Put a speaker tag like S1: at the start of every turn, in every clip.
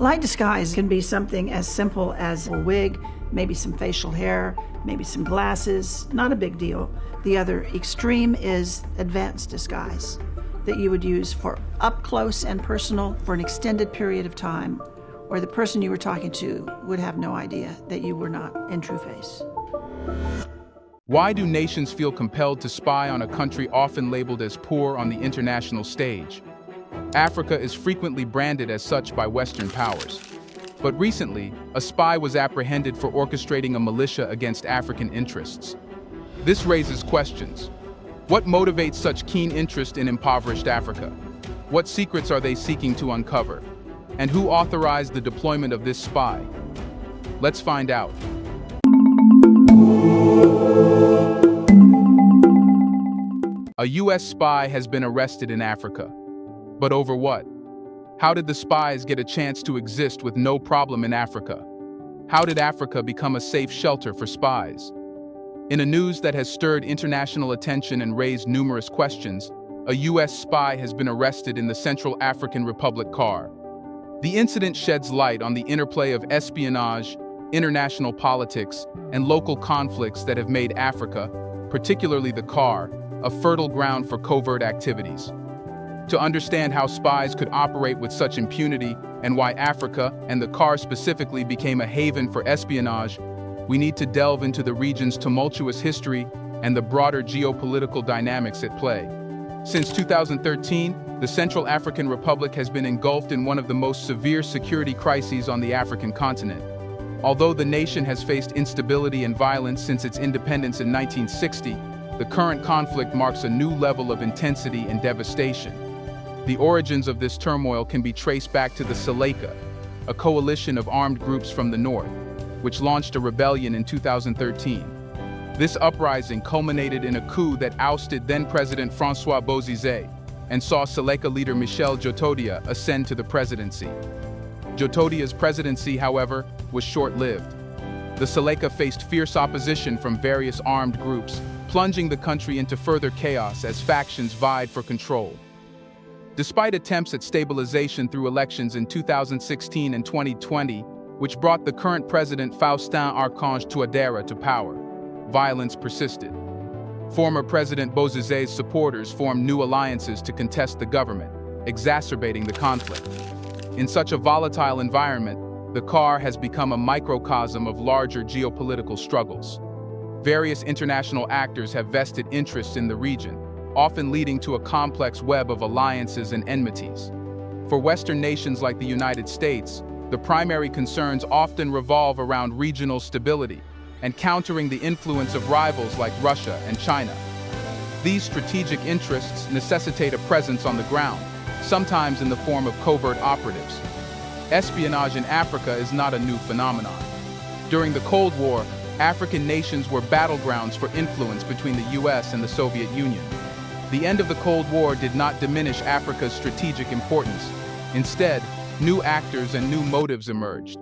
S1: Light disguise can be something as simple as a wig, maybe some facial hair, maybe some glasses, not a big deal. The other extreme is advanced disguise that you would use for up close and personal for an extended period of time, where the person you were talking to would have no idea that you were not in true face.
S2: Why do nations feel compelled to spy on a country often labeled as poor on the international stage? Africa is frequently branded as such by Western powers. But recently, a spy was apprehended for orchestrating a militia against African interests. This raises questions. What motivates such keen interest in impoverished Africa? What secrets are they seeking to uncover? And who authorized the deployment of this spy? Let's find out. A U.S. spy has been arrested in Africa. But over what? How did the spies get a chance to exist with no problem in Africa? How did Africa become a safe shelter for spies? In a news that has stirred international attention and raised numerous questions, a U.S. spy has been arrested in the Central African Republic CAR. The incident sheds light on the interplay of espionage, international politics, and local conflicts that have made Africa, particularly the CAR, a fertile ground for covert activities. To understand how spies could operate with such impunity and why Africa, and the CAR specifically, became a haven for espionage, we need to delve into the region's tumultuous history and the broader geopolitical dynamics at play. Since 2013, the Central African Republic has been engulfed in one of the most severe security crises on the African continent. Although the nation has faced instability and violence since its independence in 1960, the current conflict marks a new level of intensity and devastation. The origins of this turmoil can be traced back to the Seleka, a coalition of armed groups from the north, which launched a rebellion in 2013. This uprising culminated in a coup that ousted then-President François Bozizé and saw Seleka leader Michel Djotodia ascend to the presidency. Djotodia's presidency, however, was short-lived. The Seleka faced fierce opposition from various armed groups, plunging the country into further chaos as factions vied for control. Despite attempts at stabilization through elections in 2016 and 2020, which brought the current president Faustin Archange Touadéra to power, violence persisted. Former President Bozizé's supporters formed new alliances to contest the government, exacerbating the conflict. In such a volatile environment, the CAR has become a microcosm of larger geopolitical struggles. Various international actors have vested interests in the region, often leading to a complex web of alliances and enmities. For Western nations like the United States, the primary concerns often revolve around regional stability and countering the influence of rivals like Russia and China. These strategic interests necessitate a presence on the ground, sometimes in the form of covert operatives. Espionage in Africa is not a new phenomenon. During the Cold War, African nations were battlegrounds for influence between the US and the Soviet Union. The end of the Cold War did not diminish Africa's strategic importance. Instead, new actors and new motives emerged.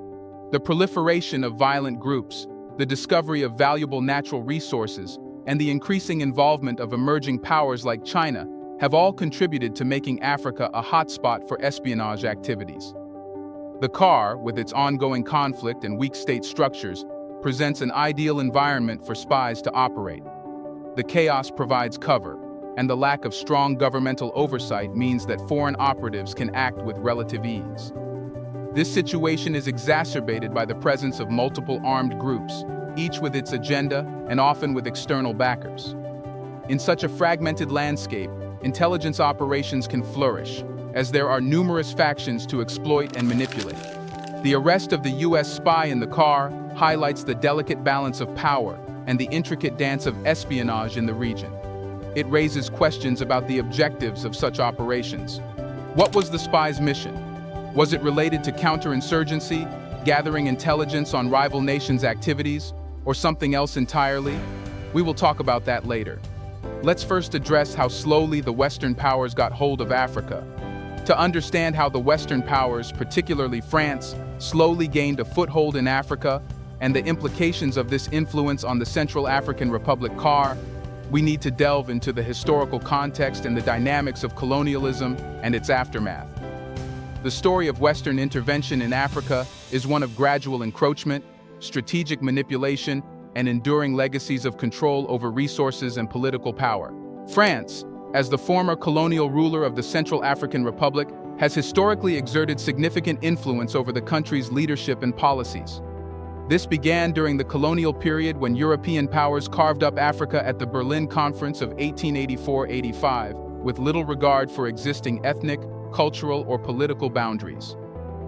S2: The proliferation of violent groups, the discovery of valuable natural resources, and the increasing involvement of emerging powers like China have all contributed to making Africa a hotspot for espionage activities. The CAR, with its ongoing conflict and weak state structures, presents an ideal environment for spies to operate. The chaos provides cover, and the lack of strong governmental oversight means that foreign operatives can act with relative ease. This situation is exacerbated by the presence of multiple armed groups, each with its agenda and often with external backers. In such a fragmented landscape, intelligence operations can flourish, as there are numerous factions to exploit and manipulate. The arrest of the U.S. spy in the CAR highlights the delicate balance of power and the intricate dance of espionage in the region. It raises questions about the objectives of such operations. What was the spy's mission? Was it related to counterinsurgency, gathering intelligence on rival nations' activities, or something else entirely? We will talk about that later. Let's first address how slowly the Western powers got hold of Africa. To understand how the Western powers, particularly France, slowly gained a foothold in Africa, and the implications of this influence on the Central African Republic CAR, we need to delve into the historical context and the dynamics of colonialism and its aftermath. The The story of Western intervention in Africa is one of gradual encroachment, strategic manipulation, and enduring legacies of control over resources and political power. France, as the former colonial ruler of the Central African Republic, has historically exerted significant influence over the country's leadership and policies. This began during the colonial period when European powers carved up Africa at the Berlin Conference of 1884-85, with little regard for existing ethnic, cultural, or political boundaries.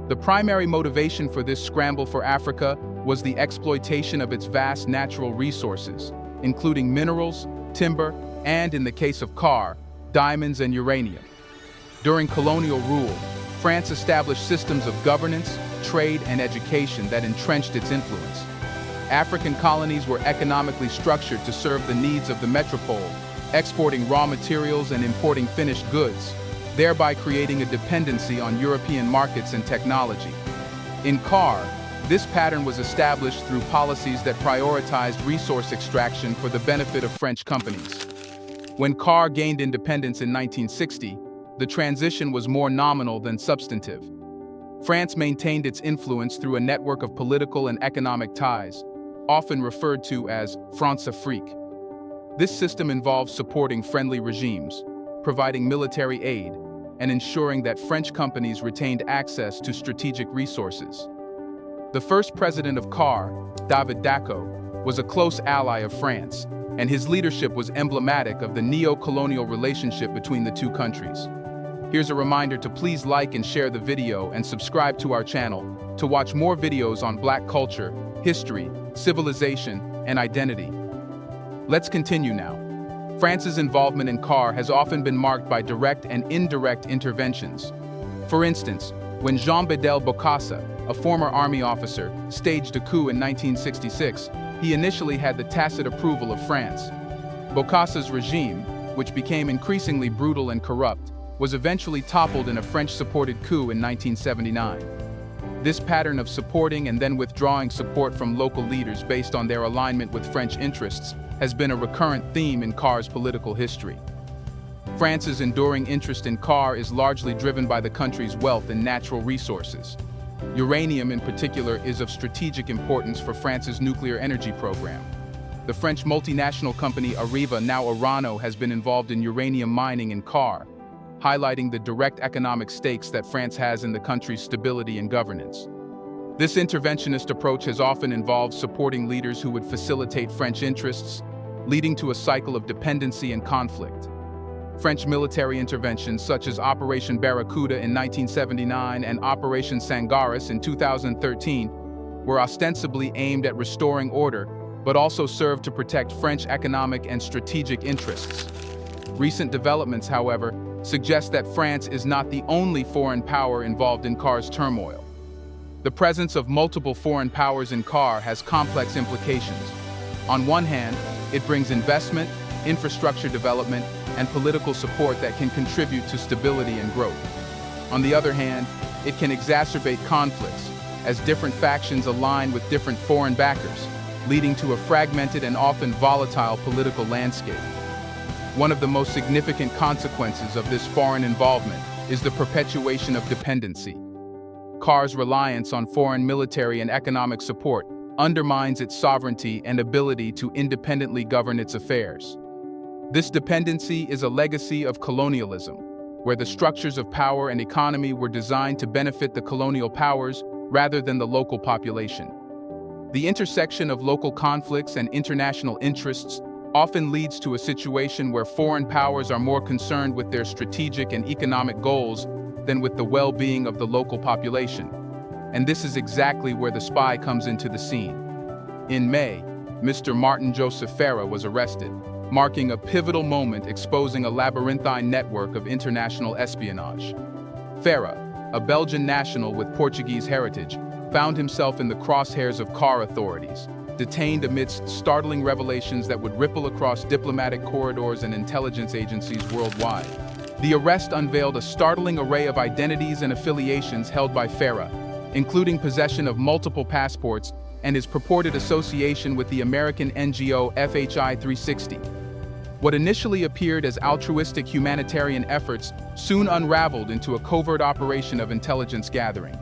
S2: The primary motivation for this scramble for Africa was the exploitation of its vast natural resources, including minerals, timber, and, in the case of Car, diamonds and uranium. During colonial rule, France established systems of governance, trade, and education that entrenched its influence. African colonies were economically structured to serve the needs of the metropole, exporting raw materials and importing finished goods, thereby creating a dependency on European markets and technology. In Car, this pattern was established through policies that prioritized resource extraction for the benefit of French companies. When Car gained independence in 1960, the transition was more nominal than substantive. France maintained its influence through a network of political and economic ties, often referred to as France-Afrique. This system involves supporting friendly regimes, providing military aid, and ensuring that French companies retained access to strategic resources. The first president of Car, David Dacko, was a close ally of France, and his leadership was emblematic of the neo-colonial relationship between the two countries. Here's a reminder to please like and share the video and subscribe to our channel to watch more videos on Black culture, history, civilization, and identity. Let's continue now. France's involvement in Car has often been marked by direct and indirect interventions. For instance, when Jean Bedel Bokassa, a former army officer, staged a coup in 1966, he initially had the tacit approval of France. Bokassa's regime, which became increasingly brutal and corrupt, was eventually toppled in a French-supported coup in 1979. This pattern of supporting and then withdrawing support from local leaders based on their alignment with French interests has been a recurrent theme in Car's political history. France's enduring interest in Car is largely driven by the country's wealth and natural resources. Uranium, in particular, is of strategic importance for France's nuclear energy program. The French multinational company Areva, now Orano, has been involved in uranium mining in Car, highlighting the direct economic stakes that France has in the country's stability and governance. This interventionist approach has often involved supporting leaders who would facilitate French interests, leading to a cycle of dependency and conflict. French military interventions such as Operation Barracuda in 1979 and Operation Sangaris in 2013 were ostensibly aimed at restoring order, but also served to protect French economic and strategic interests. Recent developments, however, suggest that France is not the only foreign power involved in Car's turmoil. The presence of multiple foreign powers in Car has complex implications. On one hand, it brings investment, infrastructure development, and political support that can contribute to stability and growth. On the other hand, it can exacerbate conflicts, as different factions align with different foreign backers, leading to a fragmented and often volatile political landscape. One of the most significant consequences of this foreign involvement is the perpetuation of dependency. Car's reliance on foreign military and economic support undermines its sovereignty and ability to independently govern its affairs. This dependency is a legacy of colonialism, where the structures of power and economy were designed to benefit the colonial powers rather than the local population. The intersection of local conflicts and international interests often leads to a situation where foreign powers are more concerned with their strategic and economic goals than with the well-being of the local population. And this is exactly where the spy comes into the scene. In May, Mr. Martin Joseph Ferra was arrested, marking a pivotal moment exposing a labyrinthine network of international espionage. Ferra, a Belgian national with Portuguese heritage, found himself in the crosshairs of Car authorities, detained amidst startling revelations that would ripple across diplomatic corridors and intelligence agencies worldwide. The arrest unveiled a startling array of identities and affiliations held by Ferra, including possession of multiple passports and his purported association with the American NGO FHI 360. What initially appeared as altruistic humanitarian efforts soon unraveled into a covert operation of intelligence gathering.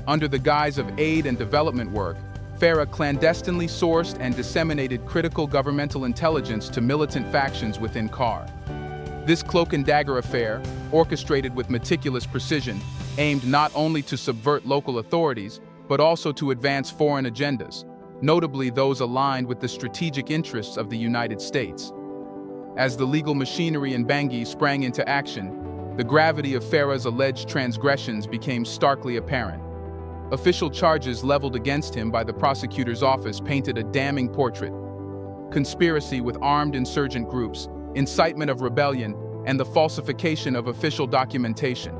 S2: Under the guise of aid and development work, FARA clandestinely sourced and disseminated critical governmental intelligence to militant factions within CAR. This cloak-and-dagger affair, orchestrated with meticulous precision, aimed not only to subvert local authorities, but also to advance foreign agendas, notably those aligned with the strategic interests of the United States. As the legal machinery in Bangui sprang into action, the gravity of FARA's alleged transgressions became starkly apparent. Official charges leveled against him by the prosecutor's office painted a damning portrait: conspiracy with armed insurgent groups, incitement of rebellion, and the falsification of official documentation.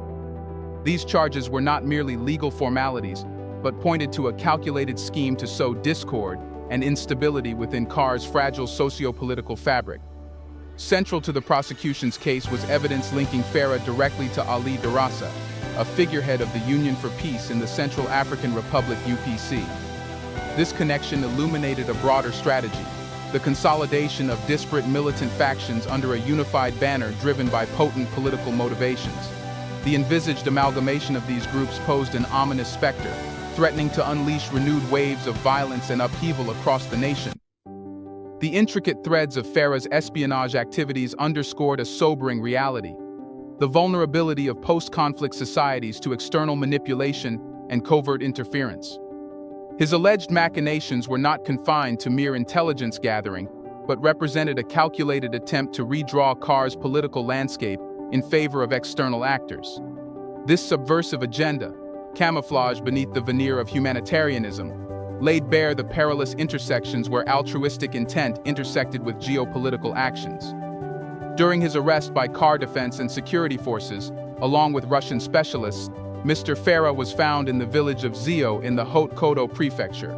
S2: These charges were not merely legal formalities, but pointed to a calculated scheme to sow discord and instability within CAR's fragile socio-political fabric. Central to the prosecution's case was evidence linking FARA directly to Ali Darassa, a figurehead of the Union for Peace in the Central African Republic (UPC). This connection illuminated a broader strategy: the consolidation of disparate militant factions under a unified banner driven by potent political motivations. The envisaged amalgamation of these groups posed an ominous specter, threatening to unleash renewed waves of violence and upheaval across the nation. The intricate threads of FARA's espionage activities underscored a sobering reality: the vulnerability of post-conflict societies to external manipulation and covert interference. His alleged machinations were not confined to mere intelligence gathering, but represented a calculated attempt to redraw CAR's political landscape in favor of external actors. This subversive agenda, camouflaged beneath the veneer of humanitarianism, laid bare the perilous intersections where altruistic intent intersected with geopolitical actions. During his arrest by CAR defense and security forces, along with Russian specialists, Mr. FARA was found in the village of Zio in the Haute-Koto prefecture.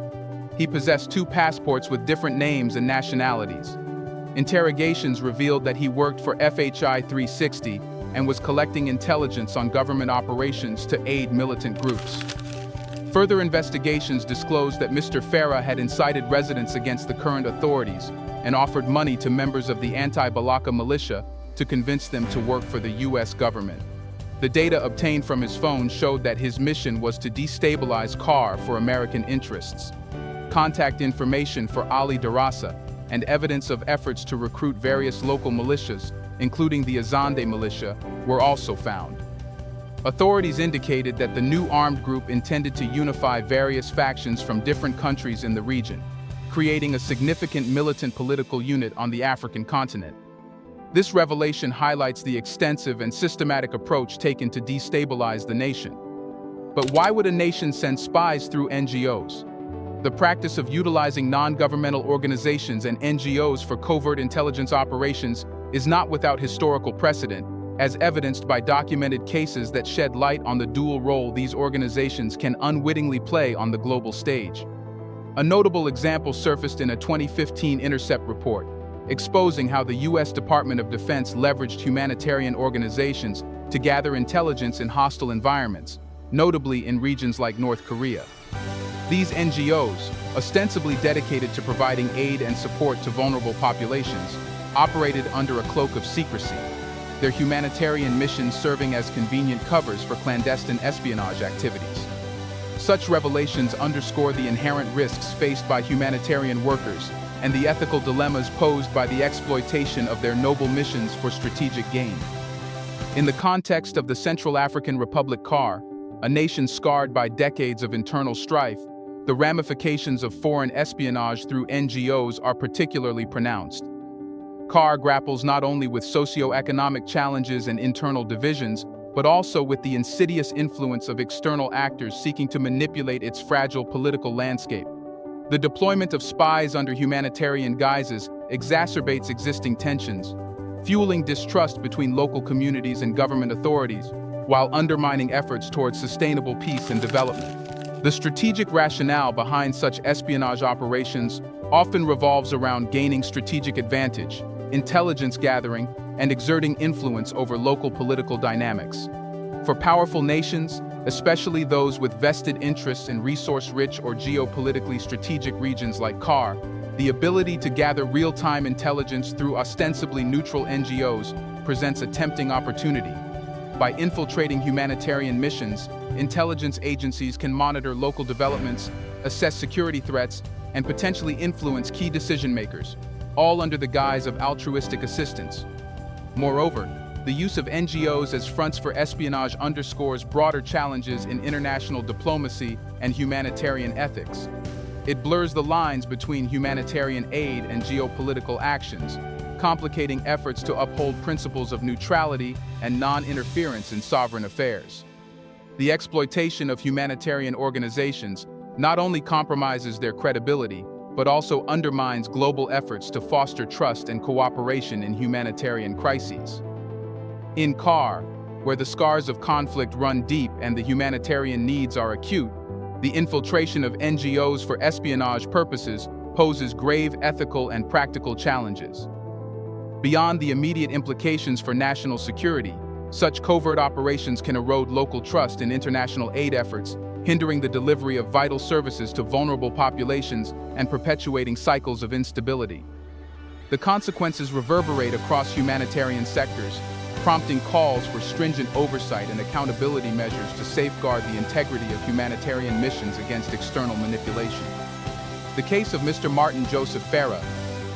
S2: He possessed 2 passports with different names and nationalities. Interrogations revealed that he worked for FHI 360 and was collecting intelligence on government operations to aid militant groups. Further investigations disclosed that Mr. FARA had incited residents against the current authorities and offered money to members of the anti-Balaka militia to convince them to work for the U.S. government. The data obtained from his phone showed that his mission was to destabilize CAR for American interests. Contact information for Ali Darassa and evidence of efforts to recruit various local militias, including the Azande militia, were also found. Authorities indicated that the new armed group intended to unify various factions from different countries in the region, creating a significant militant political unit on the African continent. This revelation highlights the extensive and systematic approach taken to destabilize the nation. But why would a nation send spies through NGOs? The practice of utilizing non-governmental organizations and NGOs for covert intelligence operations is not without historical precedent, as evidenced by documented cases that shed light on the dual role these organizations can unwittingly play on the global stage. A notable example surfaced in a 2015 Intercept report, exposing how the U.S. Department of Defense leveraged humanitarian organizations to gather intelligence in hostile environments, notably in regions like North Korea. These NGOs, ostensibly dedicated to providing aid and support to vulnerable populations, operated under a cloak of secrecy, their humanitarian missions serving as convenient covers for clandestine espionage activities. Such revelations underscore the inherent risks faced by humanitarian workers and the ethical dilemmas posed by the exploitation of their noble missions for strategic gain. In the context of the Central African Republic CAR, a nation scarred by decades of internal strife, the ramifications of foreign espionage through NGOs are particularly pronounced. CAR grapples not only with socio-economic challenges and internal divisions, but also with the insidious influence of external actors seeking to manipulate its fragile political landscape. The deployment of spies under humanitarian guises exacerbates existing tensions, fueling distrust between local communities and government authorities, while undermining efforts towards sustainable peace and development. The strategic rationale behind such espionage operations often revolves around gaining strategic advantage, intelligence gathering, and exerting influence over local political dynamics. For powerful nations, especially those with vested interests in resource-rich or geopolitically strategic regions like CAR, the ability to gather real-time intelligence through ostensibly neutral NGOs presents a tempting opportunity. By infiltrating humanitarian missions, intelligence agencies can monitor local developments, assess security threats, and potentially influence key decision-makers, all under the guise of altruistic assistance. Moreover, the use of NGOs as fronts for espionage underscores broader challenges in international diplomacy and humanitarian ethics. It blurs the lines between humanitarian aid and geopolitical actions, complicating efforts to uphold principles of neutrality and non-interference in sovereign affairs. The exploitation of humanitarian organizations not only compromises their credibility, but also undermines global efforts to foster trust and cooperation in humanitarian crises. In CAR, where the scars of conflict run deep and the humanitarian needs are acute, the infiltration of NGOs for espionage purposes poses grave ethical and practical challenges. Beyond the immediate implications for national security, such covert operations can erode local trust in international aid efforts, hindering the delivery of vital services to vulnerable populations and perpetuating cycles of instability. The consequences reverberate across humanitarian sectors, prompting calls for stringent oversight and accountability measures to safeguard the integrity of humanitarian missions against external manipulation. The case of Mr. Martin Joseph Farah,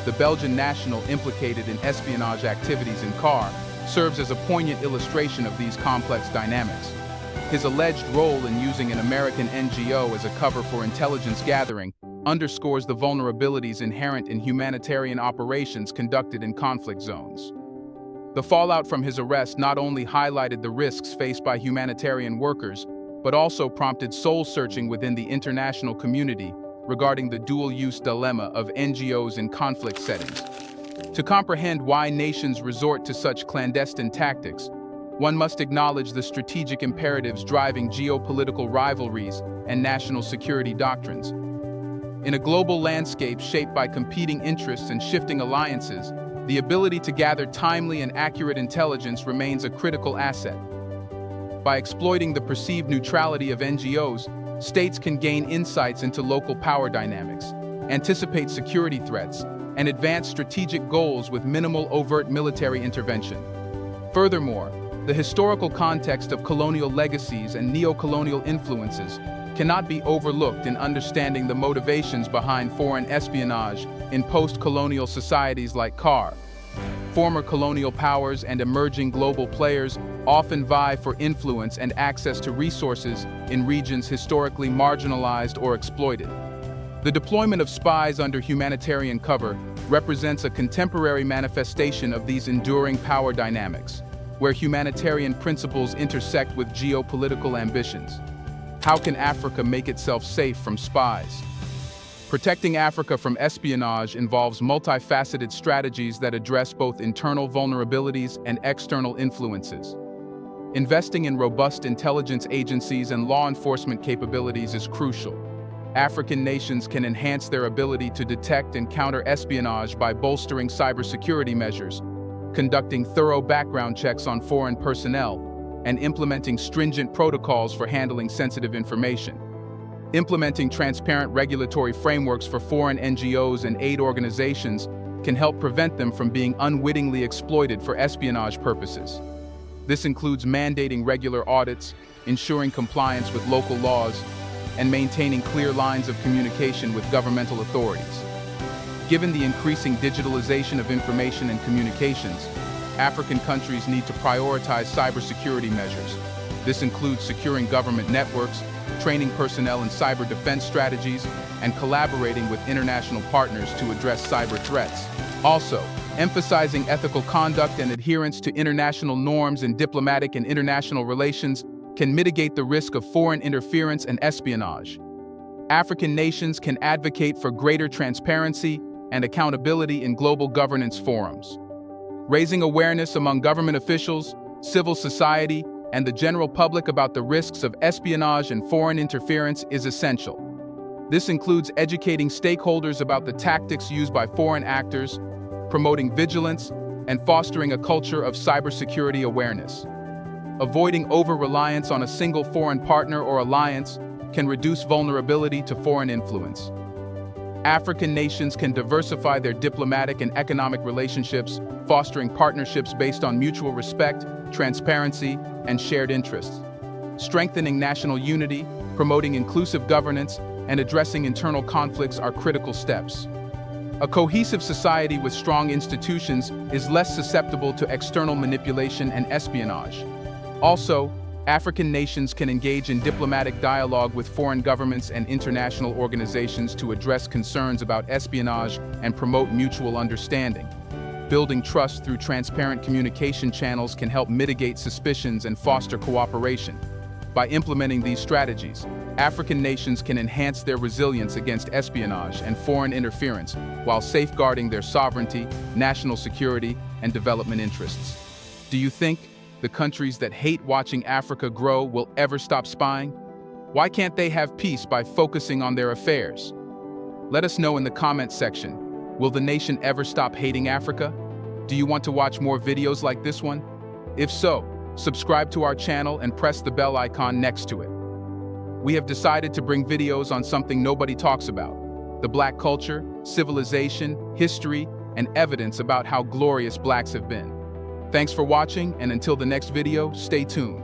S2: the Belgian national implicated in espionage activities in CAR, serves as a poignant illustration of these complex dynamics. His alleged role in using an American NGO as a cover for intelligence gathering underscores the vulnerabilities inherent in humanitarian operations conducted in conflict zones. The fallout from his arrest not only highlighted the risks faced by humanitarian workers, but also prompted soul-searching within the international community regarding the dual-use dilemma of NGOs in conflict settings. To comprehend why nations resort to such clandestine tactics, one must acknowledge the strategic imperatives driving geopolitical rivalries and national security doctrines. In a global landscape shaped by competing interests and shifting alliances, the ability to gather timely and accurate intelligence remains a critical asset. By exploiting the perceived neutrality of NGOs, states can gain insights into local power dynamics, anticipate security threats, and advance strategic goals with minimal overt military intervention. Furthermore, the historical context of colonial legacies and neo-colonial influences cannot be overlooked in understanding the motivations behind foreign espionage in post-colonial societies like CAR. Former colonial powers and emerging global players often vie for influence and access to resources in regions historically marginalized or exploited. The deployment of spies under humanitarian cover represents a contemporary manifestation of these enduring power dynamics, where humanitarian principles intersect with geopolitical ambitions. How can Africa make itself safe from spies? Protecting Africa from espionage involves multifaceted strategies that address both internal vulnerabilities and external influences. Investing in robust intelligence agencies and law enforcement capabilities is crucial. African nations can enhance their ability to detect and counter espionage by bolstering cybersecurity measures, conducting thorough background checks on foreign personnel, and implementing stringent protocols for handling sensitive information. Implementing transparent regulatory frameworks for foreign NGOs and aid organizations can help prevent them from being unwittingly exploited for espionage purposes. This includes mandating regular audits, ensuring compliance with local laws, and maintaining clear lines of communication with governmental authorities. Given the increasing digitalization of information and communications, African countries need to prioritize cybersecurity measures. This includes securing government networks, training personnel in cyber defense strategies, and collaborating with international partners to address cyber threats. Also, emphasizing ethical conduct and adherence to international norms in diplomatic and international relations can mitigate the risk of foreign interference and espionage. African nations can advocate for greater transparency and accountability in global governance forums. Raising awareness among government officials, civil society, and the general public about the risks of espionage and foreign interference is essential. This includes educating stakeholders about the tactics used by foreign actors, promoting vigilance, and fostering a culture of cybersecurity awareness. Avoiding over-reliance on a single foreign partner or alliance can reduce vulnerability to foreign influence. African nations can diversify their diplomatic and economic relationships, fostering partnerships based on mutual respect, transparency, and shared interests. Strengthening national unity, promoting inclusive governance, and addressing internal conflicts are critical steps. A cohesive society with strong institutions is less susceptible to external manipulation and espionage. Also, African nations can engage in diplomatic dialogue with foreign governments and international organizations to address concerns about espionage and promote mutual understanding. Building trust through transparent communication channels can help mitigate suspicions and foster cooperation. By implementing these strategies, African nations can enhance their resilience against espionage and foreign interference while safeguarding their sovereignty, national security, and development interests. Do you think the countries that hate watching Africa grow will ever stop spying? Why can't they have peace by focusing on their affairs? Let us know in the comments section. Will the nation ever stop hating Africa? Do you want to watch more videos like this one? If so, subscribe to our channel and press the bell icon next to it. We have decided to bring videos on something nobody talks about: the Black culture, civilization, history, and evidence about how glorious Blacks have been. Thanks for watching, and until the next video, stay tuned.